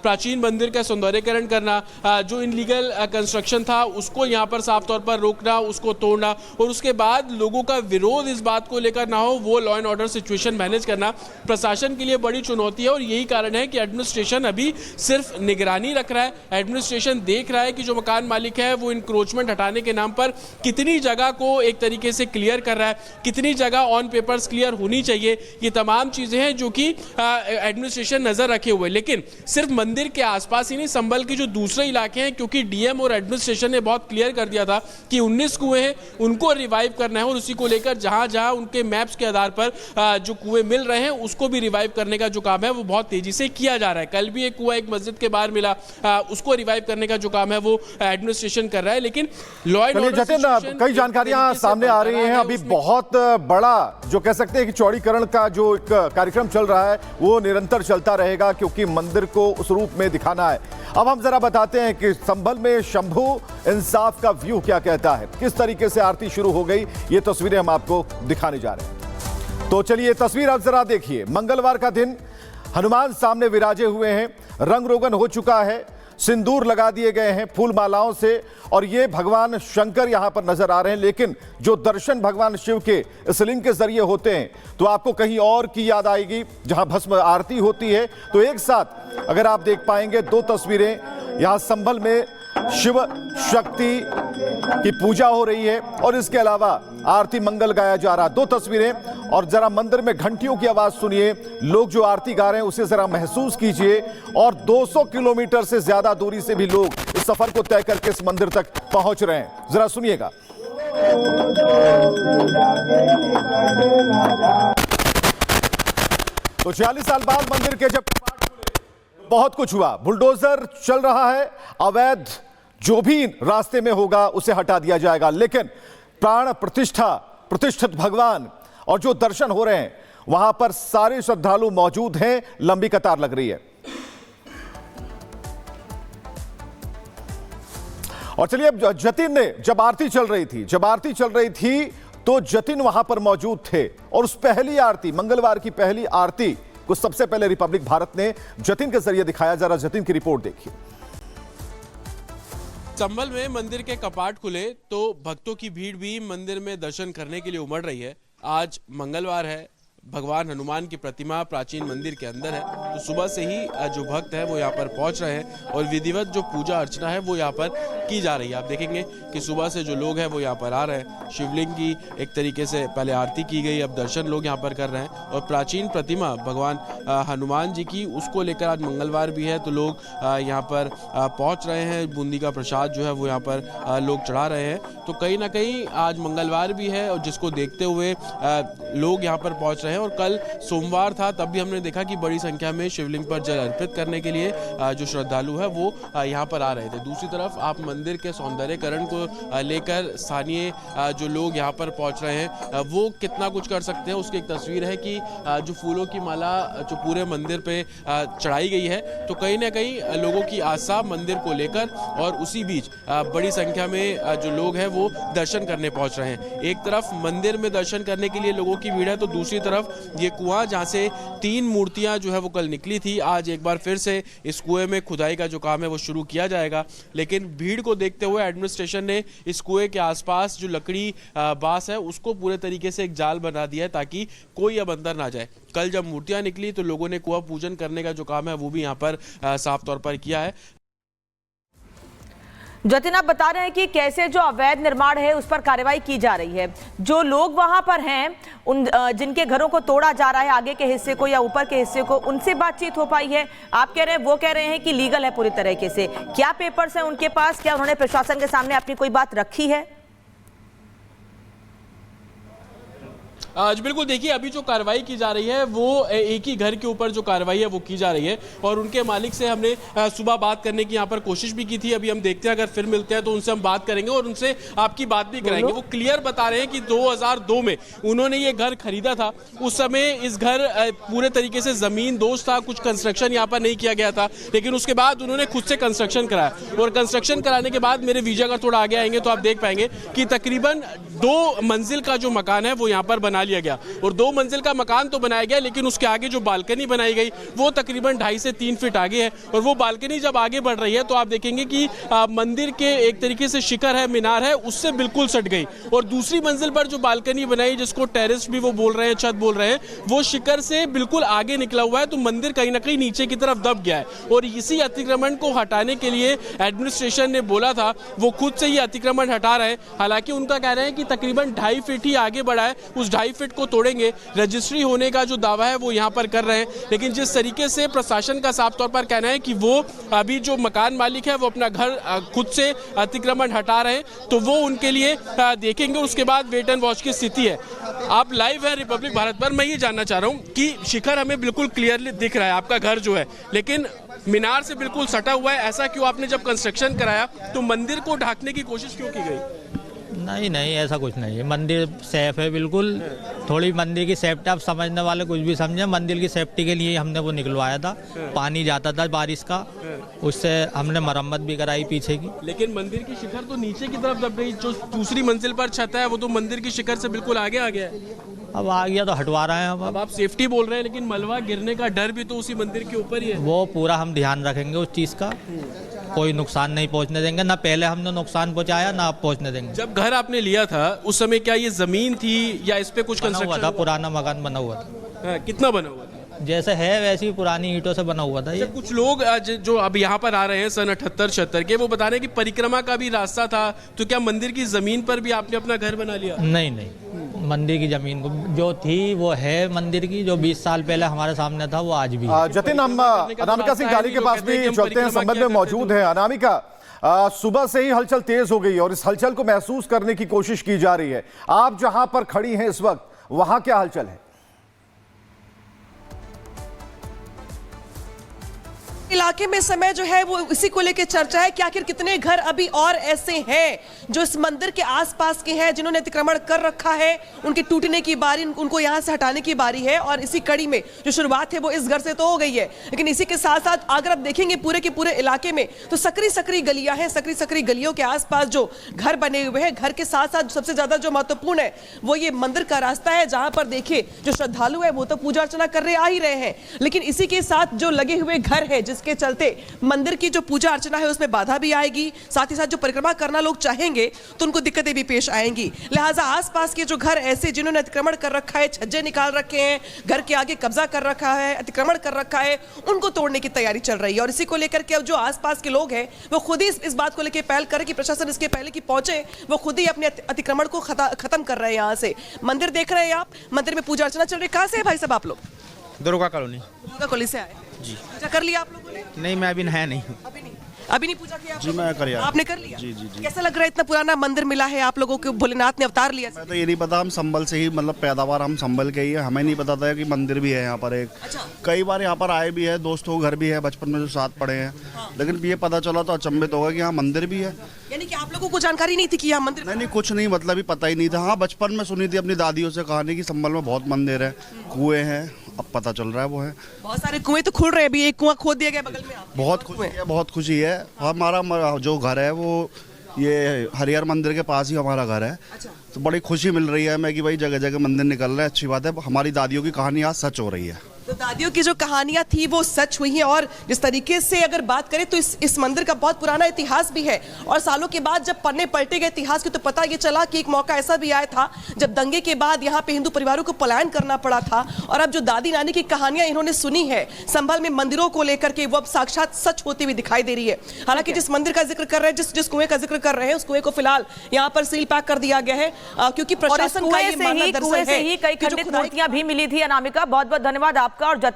प्राचीन मंदिर का सौंदर्यीकरण करना, जो इनलीगल कंस्ट्रक्शन था उसको यहाँ पर साफ तौर पर रोकना, उसको तोड़ना, और उसके बाद लोगों का विरोध इस बात को लेकर ना हो, वो law and order situation manage करना प्रशासन के लिए बड़ी चुनौती है। और यही कारण है कि एडमिनिस्ट्रेशन अभी सिर्फ निगरानी रख रहा है। एडमिनिस्ट्रेशन देख रहा है कि जो मकान मालिक है वो इंक्रोचमेंट हटाने के नाम पर कितनी जगह को एक तरीके से क्लियर कर रहा है, कितनी जगह ऑन पेपर्स क्लियर होनी चाहिए। ये तमाम चीजें हैं जो कि एडमिनिस्ट्रेशन नजर रखे हुए। लेकिन सिर्फ मंदिर के आसपास ही नहीं, संभल के जो दूसरे इलाके हैं, क्योंकि डीएम और एडमिनिस्ट्रेशन ने बहुत क्लियर कर दिया था कि 19 कुएं हैं उनको रिवाइव करना है, और उसी को लेकर जहां जहां उनके मैप्स के आधार पर जो कुएं मिल रहे हैं उसको भी रिवाइव करने का जो काम है वो बहुत तेजी से किया जा रहा है। कल भी एक कुआं एक मस्जिद के बाहर मिला, उसको रिवाइव करने का जो काम है वो एडमिनिस्ट्रेशन कर रहा है। लेकिन लॉ एंड ऑर्डर जतिन, कई जानकारियां सामने आ रही हैं। अभी बहुत बड़ा जो कह सकते हैं कि चौड़ीकरण का जो एक कार्यक्रम चल रहा है वो निरंतर चलता रहेगा, क्योंकि मंदिर को उस रूप में दिखाना है। अब हम जरा बताते हैं कि संभल में शंभू इंसाफ का व्यू क्या कहता है, किस तरीके से आरती शुरू हो गई, ये तस्वीरें हम आपको दिखाने जा रहे हैं। तो चलिए तस्वीर आप जरा देखिए। मंगलवार का दिन, हनुमान सामने विराजे हुए हैं, रंग रोगन हो चुका है, सिंदूर लगा दिए गए हैं फूल मालाओं से, और ये भगवान शंकर यहां पर नजर आ रहे हैं। लेकिन जो दर्शन भगवान शिव के इस लिंग के जरिए होते हैं तो आपको कहीं और की याद आएगी जहां भस्म आरती होती है। तो एक साथ अगर आप देख पाएंगे दो तस्वीरें, यहां संभल में शिव शक्ति की पूजा हो रही है और इसके अलावा आरती मंगल गाया जा रहा है। दो तस्वीरें, और जरा मंदिर में घंटियों की आवाज सुनिए, लोग जो आरती गा रहे हैं उसे जरा महसूस कीजिए। और 200 किलोमीटर से ज्यादा दूरी से भी लोग इस सफर को तय करके इस मंदिर तक पहुंच रहे हैं, जरा सुनिएगा। तो 46 साल बाद मंदिर के जब बहुत कुछ हुआ, बुलडोजर चल रहा है, अवैध जो भी रास्ते में होगा उसे हटा दिया जाएगा। लेकिन प्राण प्रतिष्ठा, प्रतिष्ठित भगवान और जो दर्शन हो रहे हैं वहां पर सारे श्रद्धालु मौजूद हैं, लंबी कतार लग रही है। और चलिए अब जतिन ने जब आरती चल रही थी तो जतिन वहां पर मौजूद थे, और उस पहली आरती, मंगलवार की पहली आरती को सबसे पहले रिपब्लिक भारत ने जतिन के जरिए दिखाया। जरा जतिन की रिपोर्ट देखिए। संभल में मंदिर के कपाट खुले तो भक्तों की भीड़ भी मंदिर में दर्शन करने के लिए उमड़ रही है। आज मंगलवार है, भगवान हनुमान की प्रतिमा प्राचीन मंदिर के अंदर है, तो सुबह से ही जो भक्त है वो यहाँ पर पहुंच रहे हैं और विधिवत जो पूजा अर्चना है वो यहाँ पर की जा रही है। आप देखेंगे कि सुबह से जो लोग हैं वो यहाँ पर आ रहे हैं। शिवलिंग की एक तरीके से पहले आरती की गई, अब दर्शन लोग यहाँ पर कर रहे हैं, और प्राचीन प्रतिमा भगवान हनुमान जी की, उसको लेकर आज मंगलवार भी है तो लोग यहाँ पर पहुँच रहे हैं। बूंदी का प्रसाद जो है वो यहाँ पर लोग चढ़ा रहे हैं। तो कहीं ना कहीं आज मंगलवार भी है और जिसको देखते हुए लोग यहाँ पर पहुँच रहे हैं। और कल सोमवार था तब भी हमने देखा कि बड़ी संख्या में शिवलिंग पर जल अर्पित करने के लिए जो श्रद्धालु है वो यहाँ पर आ रहे थे। दूसरी तरफ आप मंदिर के सौंदर्यीकरण को लेकर स्थानीय जो लोग यहाँ पर पहुँच रहे हैं वो कितना कुछ कर सकते हैं, उसकी एक तस्वीर है कि जो फूलों की माला जो पूरे मंदिर पे चढ़ाई गई है, तो कहीं ना कहीं लोगों की आस्था मंदिर को लेकर, और उसी बीच बड़ी संख्या में जो लोग हैं वो दर्शन करने पहुँच रहे हैं। एक तरफ मंदिर में दर्शन करने के लिए लोगों की भीड़ है, तो दूसरी तरफ ये कुआं जहां से 3 मूर्तियां जो है वो कल निकली थी, आज एक बार फिर से इस कुएं में खुदाई का जो काम है वो शुरू किया जाएगा। लेकिन भीड़ को देखते हुए एडमिनिस्ट्रेशन ने इस कुएं के आसपास जो लकड़ी बांस है उसको पूरे तरीके से एक जाल बना दिया है ताकि कोई अब अंदर ना जाए। कल जब मूर्तियां निकली तो लोगों ने कुआं पूजन करने का जो काम है वो भी यहाँ पर साफ तौर पर किया है। जतिन, आप बता रहे हैं कि कैसे जो अवैध निर्माण है उस पर कार्रवाई की जा रही है। जो लोग वहां पर हैं, उन जिनके घरों को तोड़ा जा रहा है, आगे के हिस्से को या ऊपर के हिस्से को, उनसे बातचीत हो पाई है? आप कह रहे हैं, वो कह रहे हैं कि लीगल है पूरी तरीके से। क्या पेपर्स हैं उनके पास? क्या उन्होंने प्रशासन के सामने अपनी कोई बात रखी है? जी बिल्कुल, देखिए अभी जो कार्रवाई की जा रही है वो एक ही घर के ऊपर जो कार्रवाई है वो की जा रही है, और उनके मालिक से हमने सुबह बात करने की यहाँ पर कोशिश भी की थी। अभी हम देखते हैं, अगर फिर मिलते हैं तो उनसे हम बात करेंगे और उनसे आपकी बात भी कराएंगे। वो क्लियर बता रहे हैं कि 2002 में उन्होंने ये घर खरीदा था। उस समय इस घर पूरे तरीके से जमीन दोस्त था, कुछ कंस्ट्रक्शन यहाँ पर नहीं किया गया था, लेकिन उसके बाद उन्होंने खुद से कंस्ट्रक्शन कराया, और कंस्ट्रक्शन कराने के बाद मेरे वीजा का थोड़ा आगे आएंगे तो आप देख पाएंगे कि तकरीबन 2 मंजिल का जो मकान है वो यहाँ पर बना बना लिया गया और 2 मंजिल का मकान तो बनाया गया, लेकिन उसके आगे जो बालकनी बनाई गई वो तकरीबन 2.5 से 3 फीट आगे है। और वो बालकनी जब आगे बढ़ रही है तो आप देखेंगे कि मंदिर के एक तरीके से शिखर है, मीनार है, उससे बिल्कुल सट गई। और दूसरी मंजिल पर जो बालकनी बनाई, जिसको टेरेस भी वो बोल रहे हैं, छत बोल रहे हैं, वो शिखर से बिल्कुल आगे निकला हुआ है, तो मंदिर कहीं ना कहीं नीचे की तरफ दब गया है। और इसी अतिक्रमण को हटाने के लिए एडमिनिस्ट्रेशन ने बोला था, वो खुद से ही अतिक्रमण हटा रहे हैं। हालांकि उनका कह रहे हैं कि तकरीबन 2.5 फीट ही आगे बढ़ा है, उस 2.5 फीट को तोड़ेंगे। रजिस्ट्री होने का जो दावा है वो यहाँ पर कर रहे हैं, लेकिन जिस तरीके से प्रशासन का साफ तौर पर कहना है कि वो अभी जो मकान मालिक है वो अपना घर खुद से अतिक्रमण हटा रहे हैं, तो वो उनके लिए देखेंगे। उसके बाद वेट एंड वॉच की स्थिति है। आप लाइव है रिपब्लिक भारत पर। मैं ये जानना चाह रहा हूँ कि शिखर हमें बिल्कुल क्लियरली दिख रहा है, आपका घर जो है, लेकिन मीनार से बिल्कुल सटा हुआ है। ऐसा क्यों? आपने जब कंस्ट्रक्शन कराया तो मंदिर को ढकने की कोशिश क्यों की गई? नहीं नहीं, ऐसा कुछ नहीं है। मंदिर सेफ है बिल्कुल। थोड़ी मंदिर की सेफ्टी, आप समझने वाले कुछ भी समझे, मंदिर की सेफ्टी के लिए हमने वो निकलवाया था। पानी जाता था बारिश का, उससे हमने मरम्मत भी कराई पीछे की। लेकिन मंदिर की शिखर तो नीचे की तरफ दब गई। जो दूसरी मंजिल पर छत है वो तो मंदिर की शिखर से बिल्कुल आगे आ गया है। अब आ गया तो हटवा रहे हैं हम। अब आप सेफ्टी बोल रहे हैं, लेकिन मलबा गिरने का डर भी तो उसी मंदिर के ऊपर ही है। वो पूरा हम ध्यान रखेंगे उस चीज़ का, कोई नुकसान नहीं पहुंचने देंगे। ना पहले हमने नुकसान पहुंचाया, ना आप पहुंचने देंगे। जब घर आपने लिया था उस समय क्या ये जमीन थी या इस पे कुछ बना हुआ कंस्ट्रक्शन था, पुराना मकान बना हुआ था। कितना बना हुआ था? जैसे है वैसी पुरानी ईंटों से बना हुआ था ये। कुछ लोग जो अब यहाँ पर आ रहे हैं सन 78-76 के, वो बता रहे हैं कि परिक्रमा का भी रास्ता था, तो क्या मंदिर की जमीन पर भी आपने अपना घर बना लिया? नहीं नहीं, मंदिर की जमीन को जो थी वो है मंदिर की, जो 20 साल पहले हमारे सामने था वो आज भी है। जतिन, हम अनामिका सिंह गाली के पास भी चलते हैं, संबंध में मौजूद है। अनामिका, सुबह से ही हलचल तेज हो गई और इस हलचल को महसूस करने की कोशिश की जा रही है। आप जहां पर खड़ी हैं इस वक्त, वहां क्या हलचल है? इलाके में समय जो है वो इसी को लेकर चर्चा है कि आखिर कितने घर अभी और ऐसे हैं जो इस मंदिर के आसपास के हैं, जिन्होंने अतिक्रमण कर रखा है। उनके टूटने की बारी, उनको यहां से हटाने की बारी है। और इसी कड़ी में जो शुरुआत है वो इस घर से तो हो गई है, लेकिन इसी के साथ साथ अगर आप देखेंगे पूरे के पूरे इलाके में तो सकरी गलियां हैं। सकरी गलियों के आसपास जो घर बने हुए हैं, घर के साथ साथ सबसे ज्यादा जो महत्वपूर्ण है वो ये मंदिर का रास्ता है, जहां पर देखिए जो श्रद्धालु है वो तो पूजा अर्चना करने आ ही रहे हैं, लेकिन इसी के साथ जो लगे हुए घर है के चलते मंदिर की जो पूजा अर्चना है उसमें बाधा भी आएगी। साथ ही साथ जो परिक्रमा करना लोग चाहेंगे तो उनको दिक्कतें भी पेश आएंगी। लिहाजा आसपास के जो घर ऐसे जिन्होंने अतिक्रमण कर रखा है, छज्जे निकाल रखे हैं, घर के आगे कब्जा कर रखा है, अतिक्रमण कर रखा है, उनको तोड़ने की तैयारी चल रही है। और इसी को लेकर के अब जो आसपास के लोग हैं वो खुद ही इस बात को लेकर पहल करें कि प्रशासन इसके पहले कि पहुंचे वो खुद ही अपने अतिक्रमण को खत्म कर रहे हैं। यहाँ से मंदिर देख रहे हैं आप, मंदिर में पूजा अर्चना चल रही है। कहाँ से है भाई साहब आप लोग? दुर्गा कॉलोनी। दुर्गा कॉलोनी से आए जी। पूजा कर लिया आप लोगों ने? नहीं, मैं अभी नया नहीं हूँ। अभी नहीं पूजा किया? जी मैं कर लिया। आपने कर लिया? जी जी जी। कैसा लग रहा है, इतना पुराना मंदिर मिला है आप लोगों को, भोलेनाथ ने अवतार लिया? मैं तो ये नहीं पता, हम संभल से ही मतलब पैदावार हम संभल के ही है, हमें नहीं पता था कि मंदिर भी है यहाँ पर एक। अच्छा। कई बार यहाँ पर आए भी है, दोस्तों घर भी है, बचपन में जो साथ पढ़े हैं। हाँ। लेकिन ये पता चला तो अचंभित होगा कि यहाँ मंदिर भी है। यानी कि आप लोगों को जानकारी नहीं थी कि यहाँ मंदिर? नहीं, कुछ नहीं, मतलब ही पता ही नहीं था। हाँ, बचपन में सुनी थी अपनी दादियों से कहानी की संभल में बहुत मंदिर है, कुएं हैं, अब पता चल रहा है वो है। बहुत सारे कुएं तो खुल रहे हैं, अभी एक कुआं खोद दिया गया बगल में। बहुत खुशी है, बहुत खुशी है। हमारा जो घर है वो ये हरिहर मंदिर के पास ही हमारा घर है। अच्छा। तो बड़ी खुशी मिल रही है हमें कि भाई जगह जगह मंदिर निकल रहा है, अच्छी बात है। हमारी दादियों की कहानी आज सच हो रही है। तो दादियों की जो कहानियां थी वो सच हुई हैं। और जिस तरीके से अगर बात करें तो इस मंदिर का बहुत पुराना इतिहास भी है। और सालों के बाद जब पन्ने पलटे गए इतिहास के तो पता ये चला कि एक मौका ऐसा भी आया था जब दंगे के बाद यहाँ पे हिंदू परिवारों को पलायन करना पड़ा था। और अब जो दादी नानी की कहानियां इन्होंने सुनी है संभल में मंदिरों को लेकर के, वो अब साक्षात सच होती हुई दिखाई दे रही है। हालांकि जिस मंदिर का जिक्र कर रहे हैं, जिस कुएं का जिक्र कर रहे हैं, उस कुएं को फिलहाल यहाँ पर सील पैक कर दिया गया है, क्योंकि प्रशासन का ये मानना दरअसल है कई खंडित मूर्तियां भी मिली थी। अनामिका, बहुत बहुत धन्यवाद आपका। और